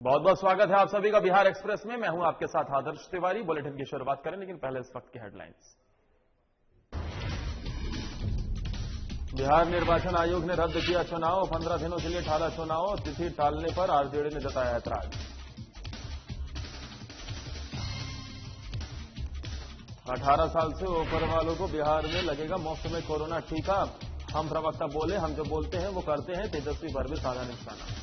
बहुत बहुत स्वागत है आप सभी का बिहार एक्सप्रेस में। मैं हूं आपके साथ आदर्श तिवारी। बुलेटिन की शुरुआत करें, लेकिन पहले इस वक्त की हेडलाइंस। बिहार निर्वाचन आयोग ने रद्द किया चुनाव। 15 दिनों के लिए टाला चुनाव। तिथि टालने पर आरजेडी ने जताया ऐतराज। 18 साल से ऊपर वालों को बिहार में लगेगा मुफ्त में कोरोना टीका। हम प्रवक्ता बोले, हम जो बोलते हैं वो करते हैं। तेजस्वी पर भी साधा निशाना।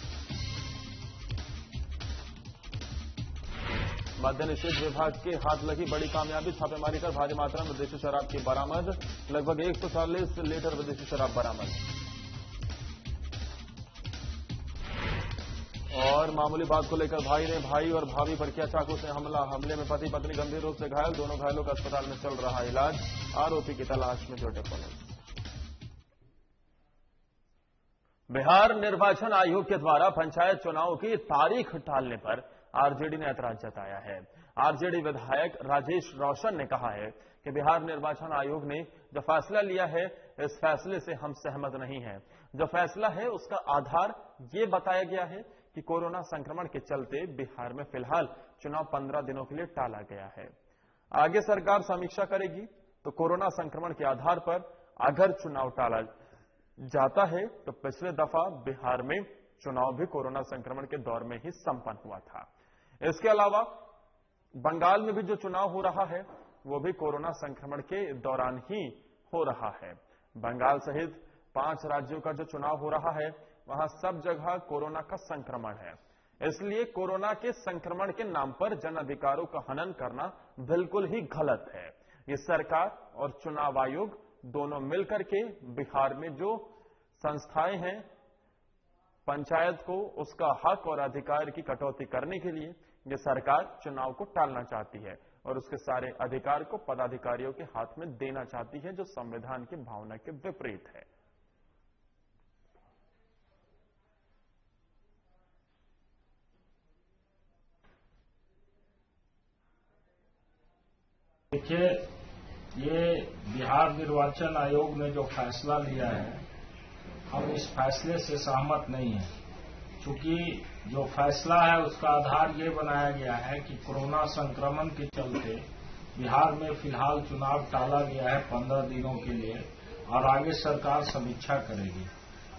मद्य निषेध विभाग के हाथ लगी बड़ी कामयाबी। छापेमारी कर भारी मात्रा में विदेशी शराब की बरामद। लगभग 140 लीटर विदेशी शराब बरामद। और मामूली बात को लेकर भाई ने भाई और भाभी पर किया चाकू से हमला। हमले में पति पत्नी गंभीर रूप से घायल। दोनों घायलों का अस्पताल में चल रहा इलाज। आरोपी की तलाश में जुटे पुलिस। बिहार निर्वाचन आयोग के द्वारा पंचायत चुनाव की तारीख टालने पर आरजेडी ने ऐतराज जताया है। आरजेडी विधायक राजेश रोशन ने कहा है कि बिहार निर्वाचन आयोग ने जो फैसला लिया है, इस फैसले से हम सहमत नहीं हैं। जो फैसला है उसका आधार ये बताया गया है कि कोरोना संक्रमण के चलते बिहार में फिलहाल चुनाव 15 दिनों के लिए टाला गया है। आगे सरकार समीक्षा करेगी, तो कोरोना संक्रमण के आधार पर अगर चुनाव टाला जाता है तो पिछले दफा बिहार में चुनाव भी कोरोना संक्रमण के दौर में ही संपन्न हुआ था। इसके अलावा बंगाल में भी जो चुनाव हो रहा है वो भी कोरोना संक्रमण के दौरान ही हो रहा है। बंगाल सहित 5 राज्यों का जो चुनाव हो रहा है वहां सब जगह कोरोना का संक्रमण है। इसलिए कोरोना के संक्रमण के नाम पर जन अधिकारों का हनन करना बिल्कुल ही गलत है। ये सरकार और चुनाव आयोग दोनों मिलकर के बिहार में जो संस्थाएं हैं, पंचायत को उसका हक और अधिकार की कटौती करने के लिए यह सरकार चुनाव को टालना चाहती है और उसके सारे अधिकार को पदाधिकारियों के हाथ में देना चाहती है, जो संविधान की भावना के विपरीत है। देखिए, ये बिहार निर्वाचन आयोग ने जो फैसला लिया है, हम इस फैसले से सहमत नहीं हैं। चूंकि जो फैसला है उसका आधार ये बनाया गया है कि कोरोना संक्रमण के चलते बिहार में फिलहाल चुनाव टाला गया है 15 दिनों के लिए और आगे सरकार समीक्षा करेगी।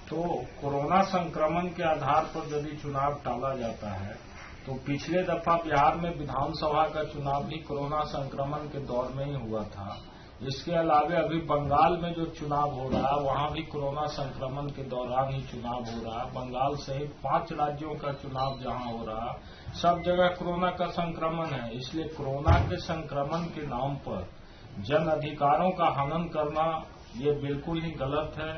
तो कोरोना संक्रमण के आधार पर यदि चुनाव टाला जाता है तो पिछले दफा बिहार में विधानसभा का चुनाव भी कोरोना संक्रमण के दौर में ही हुआ था। इसके अलावा अभी बंगाल में जो चुनाव हो रहा है वहां भी कोरोना संक्रमण के दौरान ही चुनाव हो रहा है। बंगाल सहित 5 राज्यों का चुनाव जहां हो रहा है, सब जगह कोरोना का संक्रमण है। इसलिए कोरोना के संक्रमण के नाम पर जन अधिकारों का हनन करना ये बिल्कुल ही गलत है।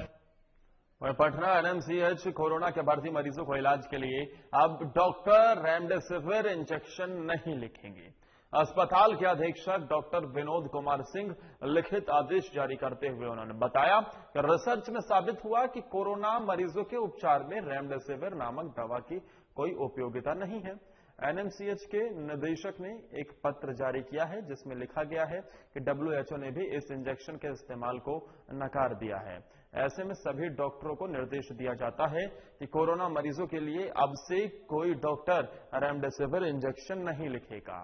वहीं पटना एनएमसीएच कोरोना के बढ़ती मरीजों को इलाज के लिए अब डॉक्टर रेमडेसिविर इंजेक्शन नहीं लिखेंगे। अस्पताल के अधीक्षक डॉक्टर विनोद कुमार सिंह लिखित आदेश जारी करते हुए उन्होंने बताया कि रिसर्च में साबित हुआ कि कोरोना मरीजों के उपचार में रेमडेसिविर नामक दवा की कोई उपयोगिता नहीं है। एनएमसीएच के निदेशक ने एक पत्र जारी किया है जिसमें लिखा गया है कि WHO ने भी इस इंजेक्शन के इस्तेमाल को नकार दिया है। ऐसे में सभी डॉक्टरों को निर्देश दिया जाता है कि कोरोना मरीजों के लिए अब से कोई डॉक्टर रेमडेसिविर इंजेक्शन नहीं लिखेगा,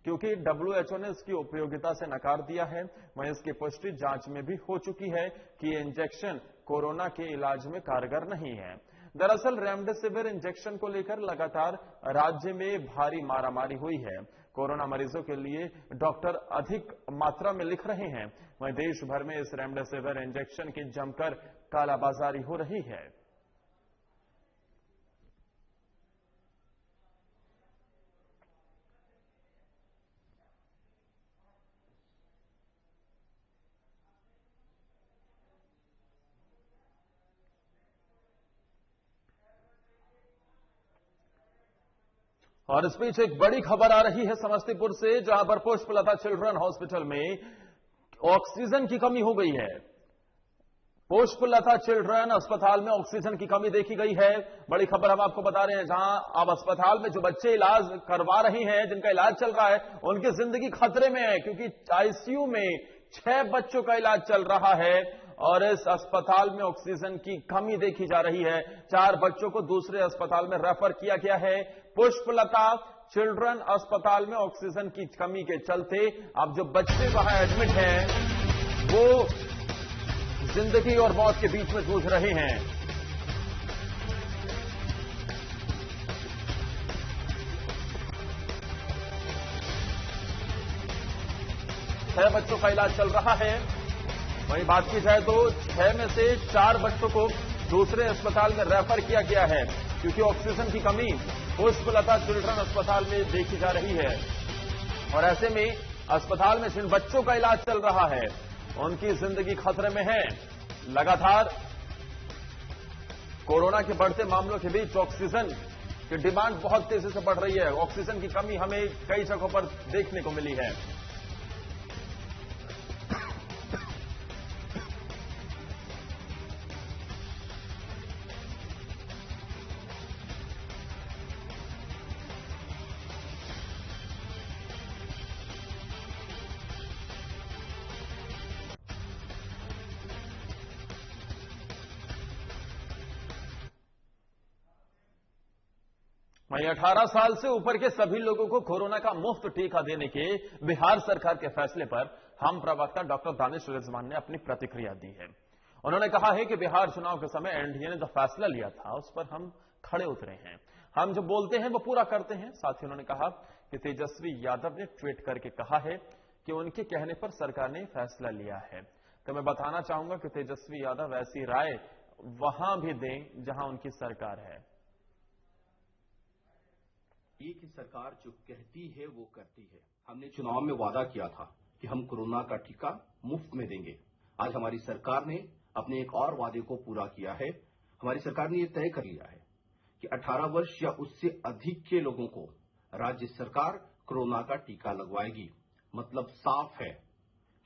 क्योंकि WHO ने इसकी उपयोगिता से नकार दिया है। वहीं इसकी पुष्टि जांच में भी हो चुकी है कि ये इंजेक्शन कोरोना के इलाज में कारगर नहीं है। दरअसल रेमडेसिविर इंजेक्शन को लेकर लगातार राज्य में भारी मारामारी हुई है। कोरोना मरीजों के लिए डॉक्टर अधिक मात्रा में लिख रहे हैं। वहीं देश भर में इस रेमडेसिविर इंजेक्शन की जमकर कालाबाजारी हो रही है। और इस बीच एक बड़ी खबर आ रही है समस्तीपुर से, जहां पर पुष्पलता चिल्ड्रन हॉस्पिटल में ऑक्सीजन की कमी हो गई है। पुष्पलता चिल्ड्रन अस्पताल में ऑक्सीजन की कमी देखी गई है। बड़ी खबर हम आपको बता रहे हैं, जहां अब अस्पताल में जो बच्चे इलाज करवा रहे हैं, जिनका इलाज चल रहा है, उनकी जिंदगी खतरे में है, क्योंकि आईसीयू में 6 बच्चों का इलाज चल रहा है और इस अस्पताल में ऑक्सीजन की कमी देखी जा रही है। 4 बच्चों को दूसरे अस्पताल में रेफर किया गया है। पुष्पलता चिल्ड्रन अस्पताल में ऑक्सीजन की कमी के चलते अब जो बच्चे वहां एडमिट हैं वो जिंदगी और मौत के बीच में जूझ रहे हैं। छह बच्चों का इलाज चल रहा है। वहीं बात की जाए तो 6 में से 4 बच्चों को दूसरे अस्पताल में रेफर किया गया है क्योंकि ऑक्सीजन की कमी पुष्पलता चिल्ड्रन अस्पताल में देखी जा रही है। और ऐसे में अस्पताल में जिन बच्चों का इलाज चल रहा है उनकी जिंदगी खतरे में है। लगातार कोरोना के बढ़ते मामलों के बीच ऑक्सीजन की डिमांड बहुत तेजी से बढ़ रही है। ऑक्सीजन की कमी हमें कई जगहों पर देखने को मिली है। वहीं 18 साल से ऊपर के सभी लोगों को कोरोना का मुफ्त टीका देने के बिहार सरकार के फैसले पर हम प्रवक्ता डॉक्टर दानिश रिजवान ने अपनी प्रतिक्रिया दी है। उन्होंने कहा है कि बिहार चुनाव के समय एनडीए ने जो फैसला लिया था उस पर हम खड़े उतरे हैं। हम जो बोलते हैं वो पूरा करते हैं। साथ ही उन्होंने कहा कि तेजस्वी यादव ने ट्वीट करके कहा है कि उनके कहने पर सरकार ने फैसला लिया है। तो मैं बताना चाहूंगा कि तेजस्वी यादव ऐसी राय वहां भी दें जहां उनकी सरकार है। ये कि सरकार जो कहती है वो करती है। हमने चुनाव में वादा किया था कि हम कोरोना का टीका मुफ्त में देंगे। आज हमारी सरकार ने अपने एक और वादे को पूरा किया है। हमारी सरकार ने ये तय कर लिया है कि 18 वर्ष या उससे अधिक के लोगों को राज्य सरकार कोरोना का टीका लगवाएगी। मतलब साफ है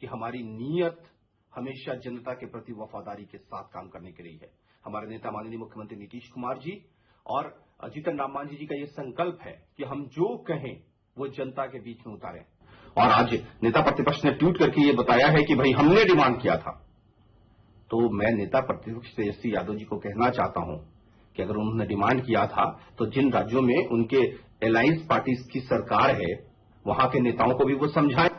कि हमारी नीयत हमेशा जनता के प्रति वफादारी के साथ काम करने के लिए है। हमारे नेता माननीय मुख्यमंत्री नीतीश कुमार जी और जीतन राम मांझी जी का ये संकल्प है कि हम जो कहें वो जनता के बीच में उतारें। और आज नेता प्रतिपक्ष ने ट्वीट करके ये बताया है कि भाई हमने डिमांड किया था। तो मैं नेता प्रतिपक्ष तेजस्वी यादव जी को कहना चाहता हूं कि अगर उन्होंने डिमांड किया था तो जिन राज्यों में उनके अलायंस पार्टीज की सरकार है वहां के नेताओं को भी वो समझाएं।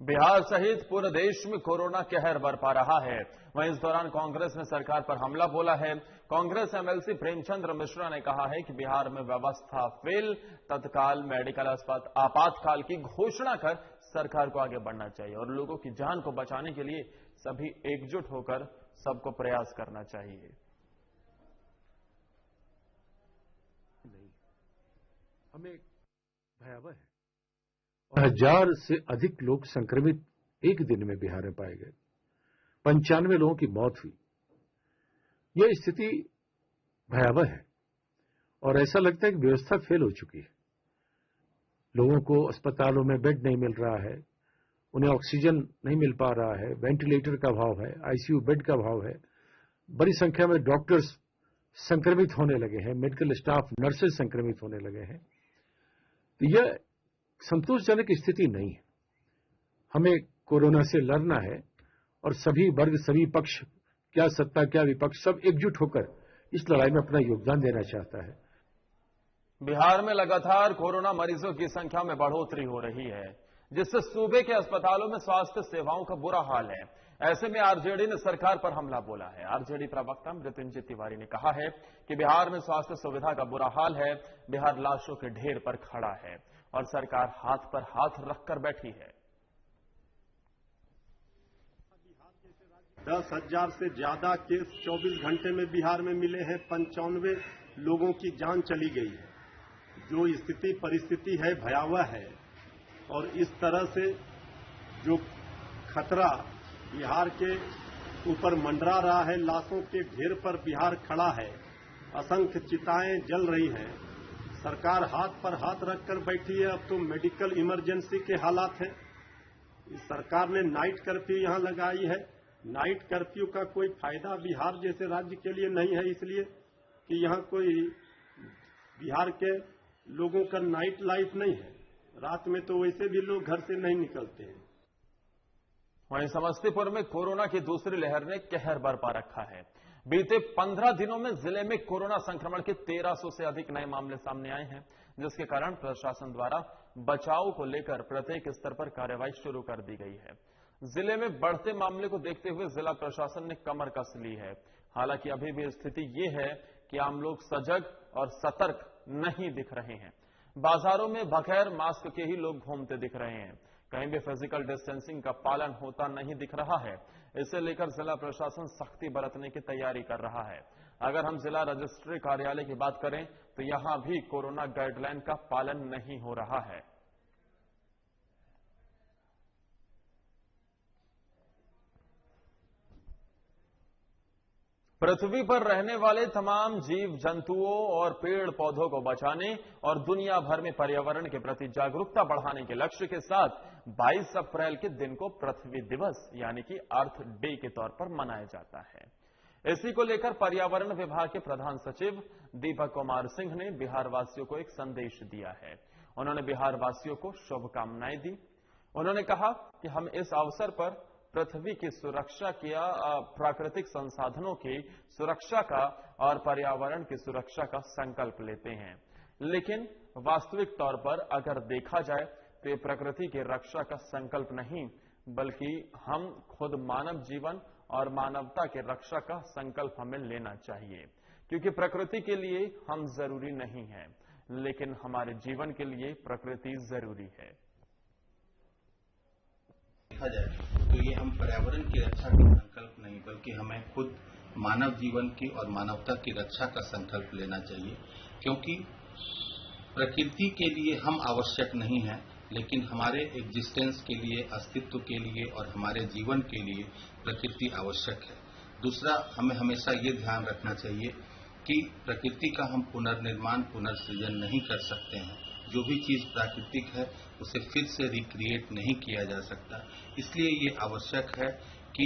बिहार सहित पूरे देश में कोरोना कहर बरपा रहा है। वहीं इस दौरान कांग्रेस ने सरकार पर हमला बोला है। कांग्रेस एमएलसी प्रेमचंद्र मिश्रा ने कहा है कि बिहार में व्यवस्था फेल, तत्काल मेडिकल आपातकाल की घोषणा कर सरकार को आगे बढ़ना चाहिए और लोगों की जान को बचाने के लिए सभी एकजुट होकर सबको प्रयास करना चाहिए। नहीं, हमें भयावह है। 1000 से अधिक लोग संक्रमित एक दिन में बिहार में पाए गए। 95 लोगों की मौत हुई। यह स्थिति भयावह है और ऐसा लगता है कि व्यवस्था फेल हो चुकी है। लोगों को अस्पतालों में बेड नहीं मिल रहा है, उन्हें ऑक्सीजन नहीं मिल पा रहा है, वेंटिलेटर का अभाव है, आईसीयू बेड का अभाव है। बड़ी संख्या में डॉक्टर्स संक्रमित होने लगे हैं, मेडिकल स्टाफ नर्सेज संक्रमित होने लगे हैं। तो यह संतोषजनक स्थिति नहीं है। हमें कोरोना से लड़ना है और सभी वर्ग, सभी पक्ष, क्या सत्ता क्या विपक्ष, सब एकजुट होकर इस लड़ाई में अपना योगदान देना चाहता है। बिहार में लगातार कोरोना मरीजों की संख्या में बढ़ोतरी हो रही है, जिससे सूबे के अस्पतालों में स्वास्थ्य सेवाओं का बुरा हाल है। ऐसे में आरजेडी ने सरकार पर हमला बोला है। आरजेडी प्रवक्ता मृत्युंजय तिवारी ने कहा है कि बिहार में स्वास्थ्य सुविधा का बुरा हाल है। बिहार लाशों के ढेर पर खड़ा है और सरकार हाथ पर हाथ रखकर बैठी है। 10,000 से ज्यादा केस 24 घंटे में बिहार में मिले हैं। 95 लोगों की जान चली गई है। जो स्थिति परिस्थिति है भयावह है और इस तरह से जो खतरा बिहार के ऊपर मंडरा रहा है, लाशों के ढेर पर बिहार खड़ा है, असंख्य चिताएं जल रही हैं। सरकार हाथ पर हाथ रखकर बैठी है। अब तो मेडिकल इमरजेंसी के हालात हैं। इस सरकार ने नाइट कर्फ्यू यहां लगाई है। नाइट कर्फ्यू का कोई फायदा बिहार जैसे राज्य के लिए नहीं है, इसलिए कि यहां कोई बिहार के लोगों का नाइट लाइफ नहीं है। रात में तो वैसे भी लोग घर से नहीं निकलते हैं। वहीं समस्तीपुर में कोरोना की दूसरी लहर ने कहर बरपा रखा है। बीते 15 दिनों में जिले में कोरोना संक्रमण के 1300 से अधिक नए मामले सामने आए हैं, जिसके कारण प्रशासन द्वारा बचाव को लेकर प्रत्येक स्तर पर कार्रवाई शुरू कर दी गई है। जिले में बढ़ते मामले को देखते हुए जिला प्रशासन ने कमर कस ली है। हालांकि अभी भी स्थिति ये है कि आम लोग सजग और सतर्क नहीं दिख रहे हैं। बाजारों में बगैर मास्क के ही लोग घूमते दिख रहे हैं। कहीं भी फिजिकल डिस्टेंसिंग का पालन होता नहीं दिख रहा है। इसे लेकर जिला प्रशासन सख्ती बरतने की तैयारी कर रहा है। अगर हम जिला रजिस्ट्री कार्यालय की बात करें तो यहां भी कोरोना गाइडलाइन का पालन नहीं हो रहा है। पृथ्वी पर रहने वाले तमाम जीव जंतुओं और पेड़ पौधों को बचाने और दुनिया भर में पर्यावरण के प्रति जागरूकता बढ़ाने के लक्ष्य के साथ 22 अप्रैल के दिन को पृथ्वी दिवस यानी कि अर्थ डे के तौर पर मनाया जाता है। इसी को लेकर पर्यावरण विभाग के प्रधान सचिव दीपक कुमार सिंह ने बिहार वासियों को एक संदेश दिया है। उन्होंने बिहार वासियों को शुभकामनाएं दी। उन्होंने कहा कि हम इस अवसर पर पृथ्वी की सुरक्षा किया, प्राकृतिक संसाधनों की सुरक्षा का और पर्यावरण की सुरक्षा का संकल्प लेते हैं। लेकिन वास्तविक तौर पर अगर देखा जाए तो ये प्रकृति की रक्षा का संकल्प नहीं, बल्कि हम खुद मानव जीवन और मानवता की रक्षा का संकल्प हमें लेना चाहिए। क्योंकि प्रकृति के लिए हम जरूरी नहीं है, लेकिन हमारे जीवन के लिए प्रकृति जरूरी है। देखा जाए तो ये हम पर्यावरण की रक्षा का संकल्प नहीं, बल्कि हमें खुद मानव जीवन की और मानवता की रक्षा का संकल्प लेना चाहिए। क्योंकि प्रकृति के लिए हम आवश्यक नहीं हैं, लेकिन हमारे एग्जिस्टेंस के लिए, अस्तित्व के लिए और हमारे जीवन के लिए प्रकृति आवश्यक है। दूसरा, हमें हमेशा ये ध्यान रखना चाहिए कि प्रकृति का हम पुनर्निर्माण, पुनर्सृजन नहीं कर सकते हैं। जो भी चीज प्राकृतिक है उसे फिर से रिक्रिएट नहीं किया जा सकता। इसलिए ये आवश्यक है कि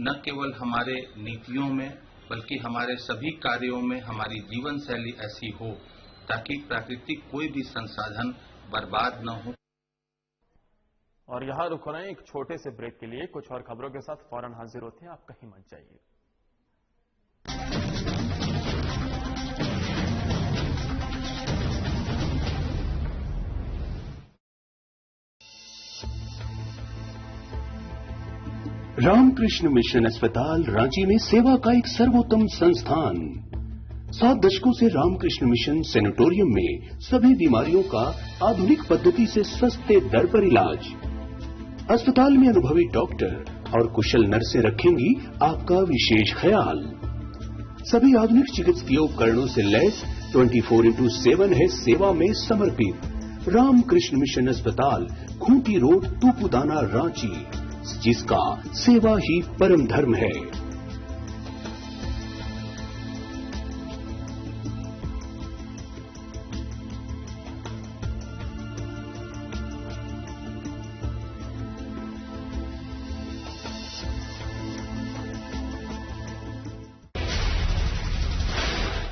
न केवल हमारे नीतियों में, बल्कि हमारे सभी कार्यों में हमारी जीवन शैली ऐसी हो ताकि प्राकृतिक कोई भी संसाधन बर्बाद न हो। और यहां रुक रहे हैं एक छोटे से ब्रेक के लिए। कुछ और खबरों के साथ फौरन हाजिर होते हैं, आप कहीं मत जाइए। रामकृष्ण मिशन अस्पताल रांची में सेवा का एक सर्वोत्तम संस्थान। 7 दशकों से रामकृष्ण मिशन सैनिटोरियम में सभी बीमारियों का आधुनिक पद्धति से सस्ते दर पर इलाज। अस्पताल में अनुभवी डॉक्टर और कुशल नर्सें रखेंगी आपका विशेष ख्याल। सभी आधुनिक चिकित्सकीय उपकरणों से लैस 24/7 है सेवा में समर्पित। रामकृष्ण मिशन अस्पताल, खूंटी रोड, तूपुदाना, रांची, जिसका सेवा ही परम धर्म है।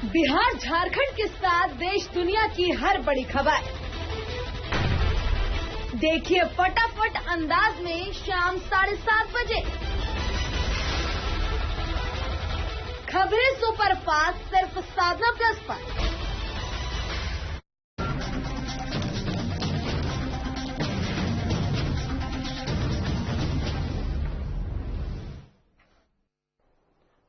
बिहार झारखंड के साथ देश दुनिया की हर बड़ी खबर देखिए फटाफट अंदाज में शाम 7:30 बजे। खबरें सुपरफास्ट सिर्फ साधना प्लस पर।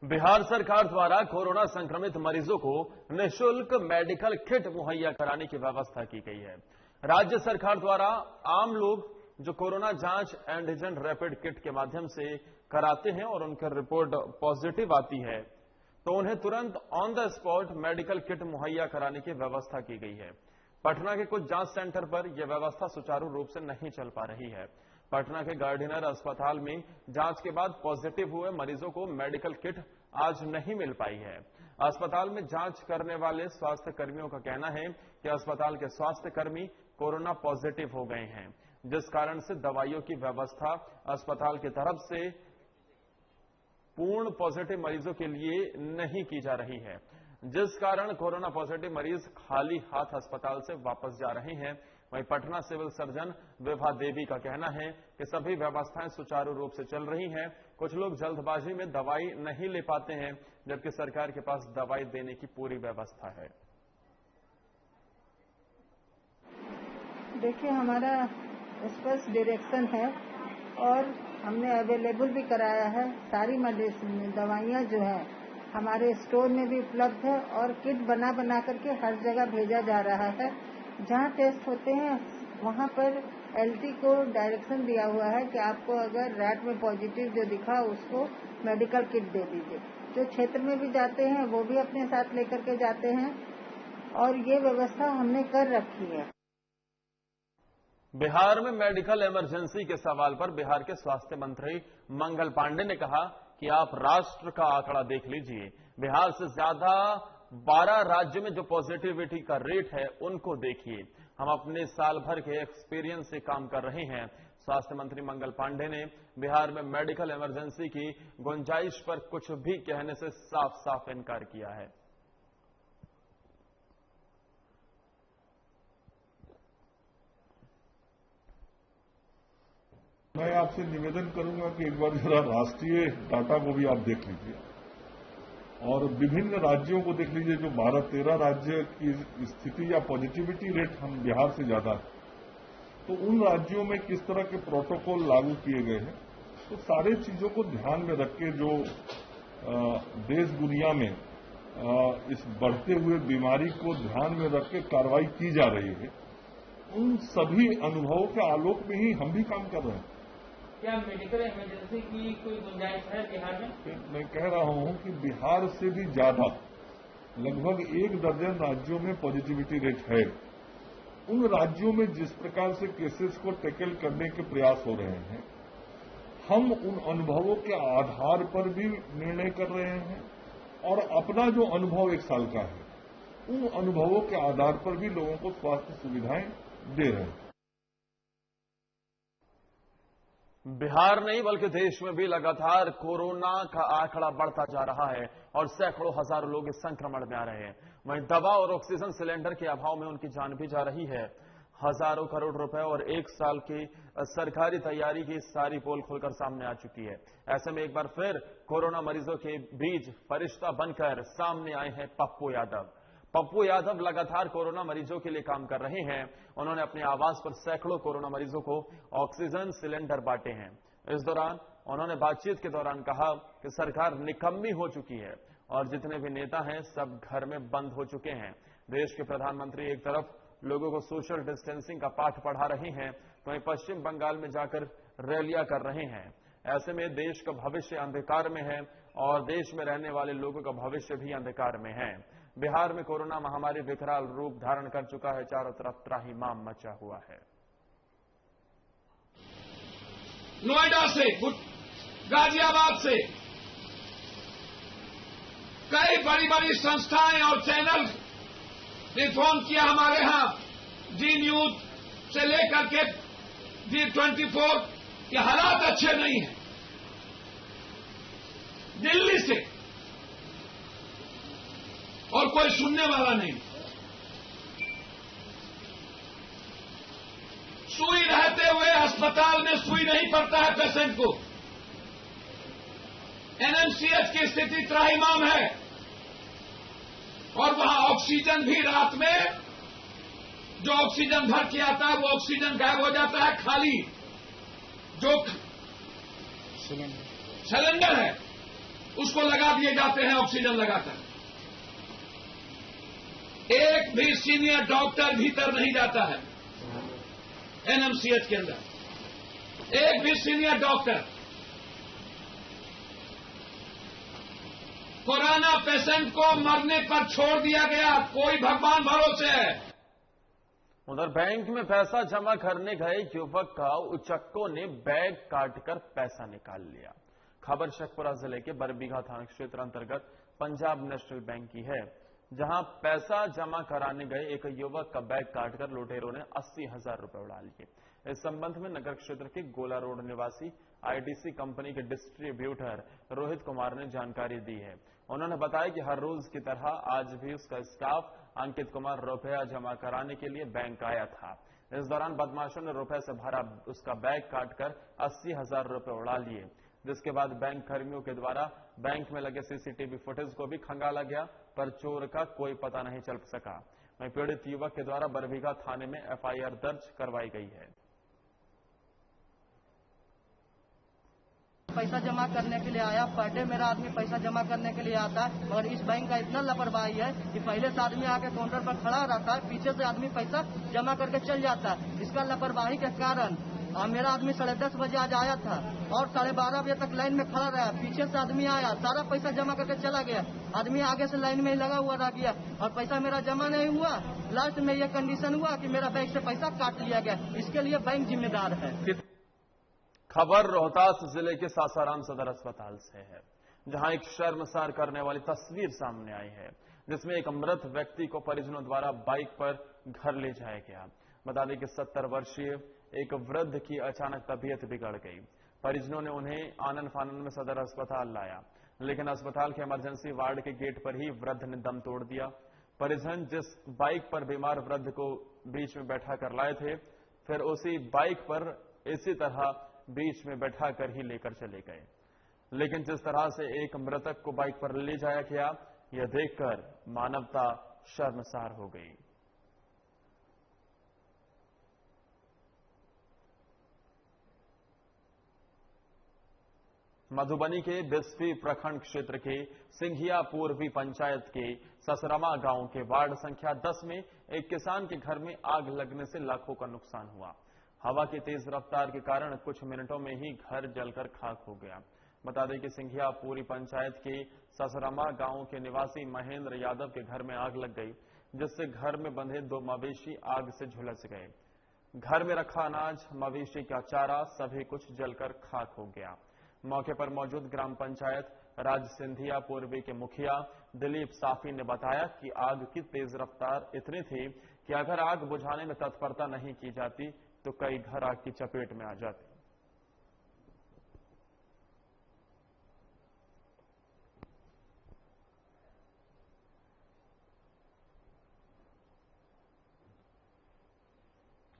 बिहार सरकार द्वारा कोरोना संक्रमित मरीजों को निःशुल्क मेडिकल किट मुहैया कराने की व्यवस्था की गई है। राज्य सरकार द्वारा आम लोग जो कोरोना जांच एंटीजन रैपिड किट के माध्यम से कराते हैं और उनकी रिपोर्ट पॉजिटिव आती है तो उन्हें तुरंत on the spot medical kit मुहैया कराने की व्यवस्था की गई है। पटना के कुछ जांच सेंटर पर यह व्यवस्था सुचारू रूप से नहीं चल पा रही है। पटना के गार्डिनर अस्पताल में जांच के बाद पॉजिटिव हुए मरीजों को मेडिकल किट आज नहीं मिल पाई है। अस्पताल में जांच करने वाले स्वास्थ्य कर्मियों का कहना है कि अस्पताल के स्वास्थ्य कर्मी कोरोना पॉजिटिव हो गए हैं, जिस कारण से दवाइयों की व्यवस्था अस्पताल की तरफ से पूर्ण पॉजिटिव मरीजों के लिए नहीं की जा रही है। जिस कारण कोरोना पॉजिटिव मरीज खाली हाथ अस्पताल से वापस जा रहे हैं। वहीं पटना सिविल सर्जन विभा देवी का कहना है कि सभी व्यवस्थाएं सुचारू रूप से चल रही हैं। कुछ लोग जल्दबाजी में दवाई नहीं ले पाते हैं, जबकि सरकार के पास दवाई देने की पूरी व्यवस्था है। देखिए, हमारा स्पष्ट डायरेक्शन है और हमने अवेलेबल भी कराया है। सारी मेडिसिन दवाइयाँ जो है हमारे स्टोर में भी उपलब्ध है और किट बना करके हर जगह भेजा जा रहा है। जहाँ टेस्ट होते हैं वहाँ पर एलटी को डायरेक्शन दिया हुआ है कि आपको अगर रैट में पॉजिटिव जो दिखा उसको मेडिकल किट दे दीजिए। जो क्षेत्र में भी जाते हैं वो भी अपने साथ लेकर के जाते हैं और ये व्यवस्था हमने कर रखी है। बिहार में मेडिकल इमरजेंसी के सवाल पर बिहार के स्वास्थ्य मंत्री मंगल पांडे ने कहा कि आप राष्ट्र का आंकड़ा देख लीजिए। बिहार से ज्यादा 12 राज्य में जो पॉजिटिविटी का रेट है उनको देखिए। हम अपने साल भर के एक्सपीरियंस से काम कर रहे हैं। स्वास्थ्य मंत्री मंगल पांडे ने बिहार में मेडिकल इमरजेंसी की गुंजाइश पर कुछ भी कहने से साफ साफ इनकार किया है। मैं आपसे निवेदन करूंगा कि एक बार जरा राष्ट्रीय डाटा को भी आप देख लीजिए और विभिन्न राज्यों को देख लीजिए। जो 12-13 राज्य की स्थिति या पॉजिटिविटी रेट हम बिहार से ज्यादा है, तो उन राज्यों में किस तरह के प्रोटोकॉल लागू किए गए हैं। तो सारे चीजों को ध्यान में रख के जो देश दुनिया में इस बढ़ते हुए बीमारी को ध्यान में रख के कार्रवाई की जा रही है, उन सभी अनुभवों के आलोक में ही हम भी काम कर रहे हैं। क्या मेडिकल इमरजेंसी की कोई गुंजाइश है बिहार में? मैं कह रहा हूं कि बिहार से भी ज्यादा लगभग 1 दर्जन राज्यों में पॉजिटिविटी रेट है। उन राज्यों में जिस प्रकार से केसेस को टैकल करने के प्रयास हो रहे हैं, हम उन अनुभवों के आधार पर भी निर्णय कर रहे हैं और अपना जो अनुभव 1 साल का है, उन अनुभवों के आधार पर भी लोगों को स्वास्थ्य सुविधाएं दे रहे हैं। बिहार नहीं बल्कि देश में भी लगातार कोरोना का आंकड़ा बढ़ता जा रहा है और सैकड़ों हजारों लोग इस संक्रमण में आ रहे हैं। वहीं दवा और ऑक्सीजन सिलेंडर के अभाव में उनकी जान भी जा रही है। हजारों करोड़ रुपए और 1 साल की सरकारी तैयारी की सारी पोल खुलकर सामने आ चुकी है। ऐसे में एक बार फिर कोरोना मरीजों के बीच फरिश्ता बनकर सामने आए हैं पप्पू यादव। पप्पू यादव लगातार कोरोना मरीजों के लिए काम कर रहे हैं। उन्होंने अपने आवास पर सैकड़ों कोरोना मरीजों को ऑक्सीजन सिलेंडर बांटे हैं। इस दौरान उन्होंने बातचीत के दौरान कहा कि सरकार निकम्मी हो चुकी है और जितने भी नेता हैं सब घर में बंद हो चुके हैं। देश के प्रधानमंत्री एक तरफ लोगों को सोशल डिस्टेंसिंग का पाठ पढ़ा रहे हैं, तो वहीं पश्चिम बंगाल में जाकर रैलियां कर रहे हैं। ऐसे में देश का भविष्य अंधकार में है और देश में रहने वाले लोगों का भविष्य भी अंधकार में है। बिहार में कोरोना महामारी विकराल रूप धारण कर चुका है। चारों तरफ त्राहिमाम मचा हुआ है। नोएडा से, गाजियाबाद से कई बड़ी बड़ी संस्थाएं और चैनल ने फोन किया हमारे यहां। जी न्यूज से लेकर के G24 के हालात अच्छे नहीं हैं। दिल्ली से और कोई सुनने वाला नहीं। सुई रहते हुए अस्पताल में सुई नहीं पड़ता है पेशेंट को। एनएमसीएच की स्थिति त्राहिमाम है और वहां ऑक्सीजन भी रात में जो ऑक्सीजन भर के आता है वो ऑक्सीजन गायब हो जाता है। खाली जो सिलेंडर है उसको लगा दिए जाते हैं ऑक्सीजन लगाकर। एक भी सीनियर डॉक्टर भीतर नहीं जाता है एनएमसीएच के अंदर। एक भी सीनियर डॉक्टर। कोरोना पेशेंट को मरने पर छोड़ दिया गया। कोई भगवान भरोसे है। उधर बैंक में पैसा जमा करने गए युवक का उचक्कों ने बैग काटकर पैसा निकाल लिया। खबर शेखपुरा जिले के बरबीघा थाना क्षेत्र अंतर्गत पंजाब नेशनल बैंक की है। जहां पैसा जमा कराने गए एक युवक का बैग काटकर लुटेरों ने 80,000 रुपए उड़ा लिए। इस संबंध में नगर क्षेत्र के गोला रोड निवासी आईटीसी कंपनी के डिस्ट्रीब्यूटर रोहित कुमार ने जानकारी दी है। उन्होंने बताया कि हर रोज की तरह आज भी उसका स्टाफ अंकित कुमार रुपया जमा कराने के लिए बैंक आया था। इस दौरान बदमाशों ने रुपए से भरा उसका बैग काटकर 80,000 रुपए उड़ा लिए, जिसके बाद बैंक कर्मियों के द्वारा बैंक में लगे सीसीटीवी फुटेज को भी खंगाला गया, पर चोर का कोई पता नहीं चल सका। वहीं पीड़ित युवक के द्वारा बरबीघा थाने में एफआईआर दर्ज करवाई गई है। पैसा जमा करने के लिए आया, पर डे मेरा आदमी पैसा जमा करने के लिए आता है, मगर इस बैंक का इतना लापरवाही है कि पहले से आदमी आके काउंटर पर खड़ा रहता है, पीछे से आदमी पैसा जमा करके चल जाता है। इसका लापरवाही के कारण मेरा आदमी 10:30 बजे आज आया था और 12:30 बजे तक लाइन में खड़ा रहा। पीछे से आदमी आया, सारा पैसा जमा करके चला गया। आदमी आगे से लाइन में ही लगा हुआ रह गया और पैसा मेरा जमा नहीं हुआ। लास्ट में यह कंडीशन हुआ कि मेरा बैंक से पैसा काट लिया गया। इसके लिए बैंक जिम्मेदार है। खबर रोहतास जिले के सासाराम सदर अस्पताल से है, जहां एक शर्मसार करने वाली तस्वीर सामने आई है, जिसमें एक मृत व्यक्ति को परिजनों द्वारा बाइक पर घर ले जाया गया। बता दें कि 70 वर्षीय एक वृद्ध की अचानक तबीयत बिगड़ गई। परिजनों ने उन्हें आनन फानन में सदर अस्पताल लाया, लेकिन अस्पताल के इमरजेंसी वार्ड के गेट पर ही वृद्ध ने दम तोड़ दिया। परिजन जिस बाइक पर बीमार वृद्ध को बीच में बैठा कर लाए थे, फिर उसी बाइक पर इसी तरह बीच में बैठा कर ही लेकर चले गए। लेकिन जिस तरह से एक मृतक को बाइक पर ले जाया गया, यह देखकर मानवता शर्मसार हो गई। मधुबनी के बिस्फी प्रखंड क्षेत्र के सिंघिया पूर्वी पंचायत के ससरमा गांव के वार्ड संख्या 10 में एक किसान के घर में आग लगने से लाखों का नुकसान हुआ। हवा की तेज रफ्तार के कारण कुछ मिनटों में ही घर जलकर खाक हो गया। बता दें कि सिंघिया पूरी पंचायत के ससरमा गांव के निवासी महेंद्र यादव के घर में आग लग गई, जिससे घर में बंधे 2 मवेशी आग से झुलस गए। घर में रखा अनाज, मवेशी का चारा सभी कुछ जलकर खाक हो गया। मौके पर मौजूद ग्राम पंचायत राज सिंधिया पूर्वी के मुखिया दिलीप साफी ने बताया कि आग की तेज रफ्तार इतनी थी कि अगर आग बुझाने में तत्परता नहीं की जाती तो कई घर आग की चपेट में आ जाते।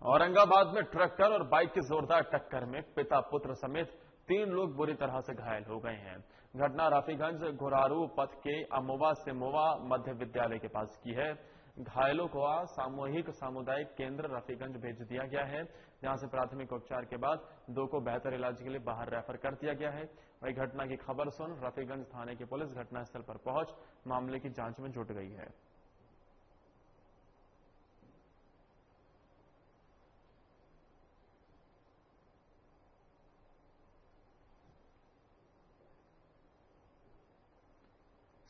औरंगाबाद में ट्रैक्टर और बाइक की जोरदार टक्कर में पिता पुत्र समेत 3 लोग बुरी तरह से घायल हो गए हैं। घटना रफीगंज घुरारू पथ के अमोवा सिमोवा मध्य विद्यालय के पास की है। घायलों को सामूहिक सामुदायिक केंद्र रफीगंज भेज दिया गया है, जहां से प्राथमिक उपचार के बाद 2 को बेहतर इलाज के लिए बाहर रेफर कर दिया गया है। वही घटना की खबर सुन रफीगंज थाने की पुलिस घटनास्थल पर पहुंच मामले की जांच में जुट गई है।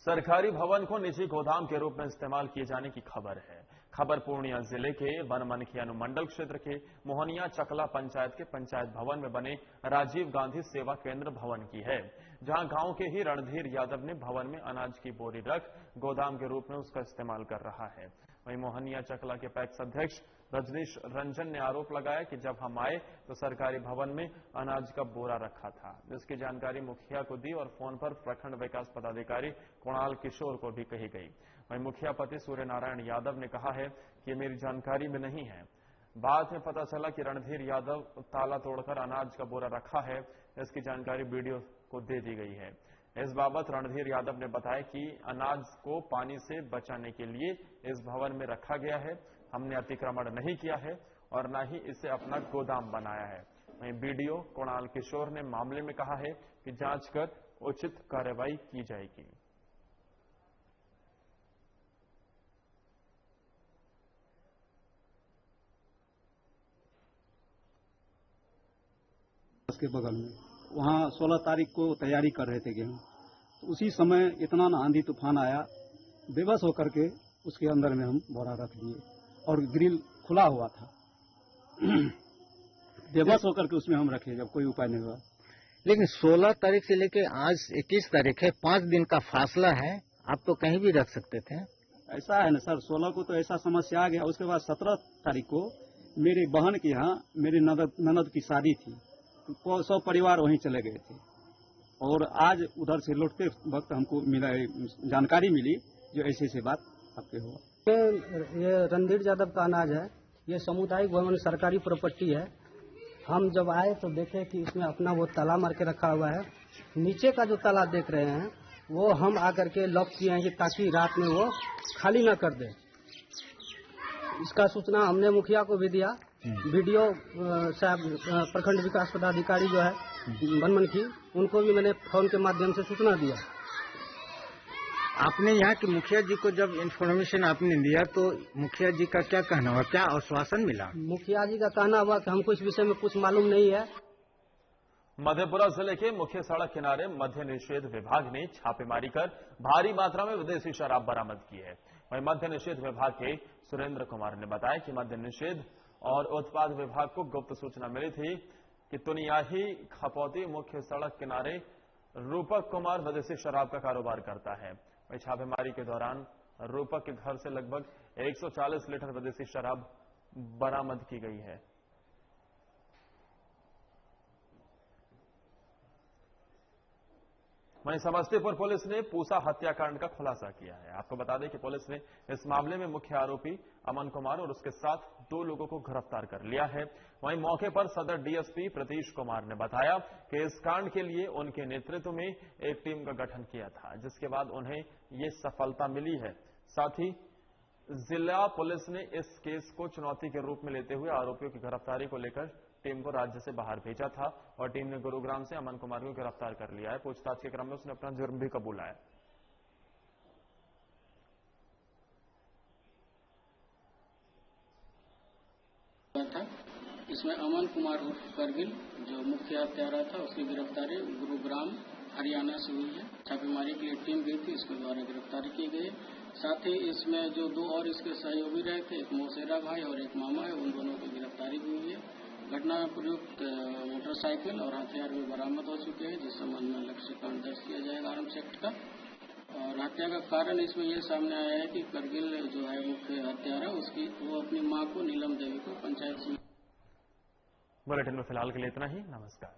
सरकारी भवन को निजी गोदाम के रूप में इस्तेमाल किए जाने की खबर है। खबर पूर्णिया जिले के बनमनखी अनुमंडल क्षेत्र के मोहनिया चकला पंचायत के पंचायत भवन में बने राजीव गांधी सेवा केंद्र भवन की है, जहां गांव के ही रणधीर यादव ने भवन में अनाज की बोरी रख गोदाम के रूप में उसका इस्तेमाल कर रहा है। वहीं मोहनिया चकला के पैक्स अध्यक्ष रजनीश रंजन ने आरोप लगाया कि जब हम आए तो सरकारी भवन में अनाज का बोरा रखा था, जिसकी जानकारी मुखिया को दी और फोन पर प्रखंड विकास पदाधिकारी कुणाल किशोर को भी कही गई। वहीं मुखिया पति सूर्य नारायण यादव ने कहा है कि मेरी जानकारी में नहीं है। बाद में पता चला कि रणधीर यादव ताला तोड़कर अनाज का बोरा रखा है, इसकी जानकारी बीडीओ को दे दी गई है। इस बाबत रणधीर यादव ने बताया कि अनाज को पानी से बचाने के लिए इस भवन में रखा गया है। हमने अतिक्रमण नहीं किया है और न ही इसे अपना गोदाम बनाया है। वहीं बीडीओ कुणाल किशोर ने मामले में कहा है कि जांच कर उचित कार्रवाई की जाएगी। के बगल में वहाँ 16 तारीख को तैयारी कर रहे थे गेहूँ, तो उसी समय इतना ना आंधी तूफान आया, बेबस होकर के उसके अंदर में हम बोरा रख दिए और ग्रिल खुला हुआ था। बेबस होकर के उसमें हम रखे जब कोई उपाय नहीं हुआ। लेकिन 16 तारीख से लेके आज 21 तारीख है, 5 दिन का फासला है, आप तो कहीं भी रख सकते थे। ऐसा है ना सर, 16 को तो ऐसा समस्या आ गया। उसके बाद 17 तारीख को मेरी बहन के यहाँ मेरी ननद की शादी थी, तो सब परिवार वहीं चले गए थे। और आज उधर से लौटते वक्त हमको जानकारी मिली जो ऐसे ऐसे बात आपके हुआ। ये रणधीर यादव का अनाज है, ये सामुदायिक भवन सरकारी प्रॉपर्टी है। हम जब आए तो देखे कि इसमें अपना वो ताला मार के रखा हुआ है। नीचे का जो ताला देख रहे हैं वो हम आकर के लॉक किए हैं कि ताकि रात में वो खाली न कर दे। इसका सूचना हमने मुखिया को भी दिया, वीडियो साहब प्रखंड विकास पदाधिकारी जो है बनमन की, उनको भी मैंने फोन के माध्यम से सूचना दिया। आपने यहाँ के मुखिया जी को जब इन्फॉर्मेशन आपने दिया तो मुखिया जी का क्या कहना हुआ, क्या आश्वासन मिला? मुखिया जी का कहना हुआ कि हमको इस विषय में कुछ मालूम नहीं है। मधेपुरा जिले के मुख्य सड़क किनारे मद्य निषेध विभाग ने छापेमारी कर भारी मात्रा में विदेशी शराब बरामद की है। वहीं मद्य निषेध विभाग के सुरेंद्र कुमार ने बताया कि मद्य निषेध और उत्पाद विभाग को गुप्त सूचना मिली थी कि तुनियाही खपौती मुख्य सड़क किनारे रूपक कुमार विदेशी शराब का कारोबार करता है। वहीं छापेमारी के दौरान रूपक के घर से लगभग 140 लीटर विदेशी शराब बरामद की गई है। वहीं समस्तीपुर पुलिस ने पूसा हत्याकांड का खुलासा किया है। आपको बता दें कि पुलिस ने इस मामले में मुख्य आरोपी अमन कुमार और उसके साथ 2 लोगों को गिरफ्तार कर लिया है। वहीं मौके पर सदर डीएसपी प्रतीश कुमार ने बताया कि इस कांड के लिए उनके नेतृत्व में एक टीम का गठन किया था, जिसके बाद उन्हें ये सफलता मिली है। साथ ही जिला पुलिस ने इस केस को चुनौती के रूप में लेते हुए आरोपियों की गिरफ्तारी को लेकर टीम को राज्य से बाहर भेजा था और टीम ने गुरुग्राम से अमन कुमार को गिरफ्तार कर लिया है। पूछताछ के क्रम में उसने अपना जुर्म भी कबूला है। इसमें अमन कुमार उर्फ करगिल जो मुख्य हत्यारा था, उसकी गिरफ्तारी गुरुग्राम हरियाणा से हुई है। छापेमारी के लिए टीम गई थी, इसके द्वारा गिरफ्तारी की गई। साथ ही इसमें जो 2 और इसके सहयोगी रहे थे, एक मौसेरा भाई और एक मामा है, उन दोनों की गिरफ्तारी भी हुई है। घटना में प्रयुक्त मोटरसाइकिल और हथियार भी बरामद हो चुके हैं, जिस संबंध में लक्ष्य कांड दर्ज किया जाएगा आर्म्स एक्ट का। और हत्या का कारण इसमें यह सामने आया है कि करगिल जो है मुख्य हत्यारा, उसकी वो अपनी मां को नीलम देवी को पंचायत समिति। बुलेटिन में फिलहाल के लिए इतना ही। नमस्कार।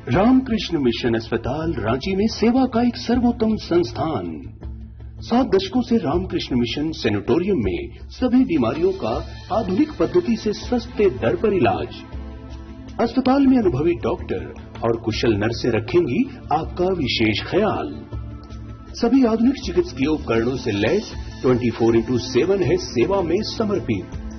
रामकृष्ण मिशन अस्पताल रांची में सेवा का एक सर्वोत्तम संस्थान। 7 दशकों से रामकृष्ण मिशन सैनिटोरियम में सभी बीमारियों का आधुनिक पद्धति से सस्ते दर पर इलाज। अस्पताल में अनुभवी डॉक्टर और कुशल नर्सें रखेंगी आपका विशेष ख्याल। सभी आधुनिक चिकित्सकीय उपकरणों से लैस 24/7 है सेवा में समर्पित।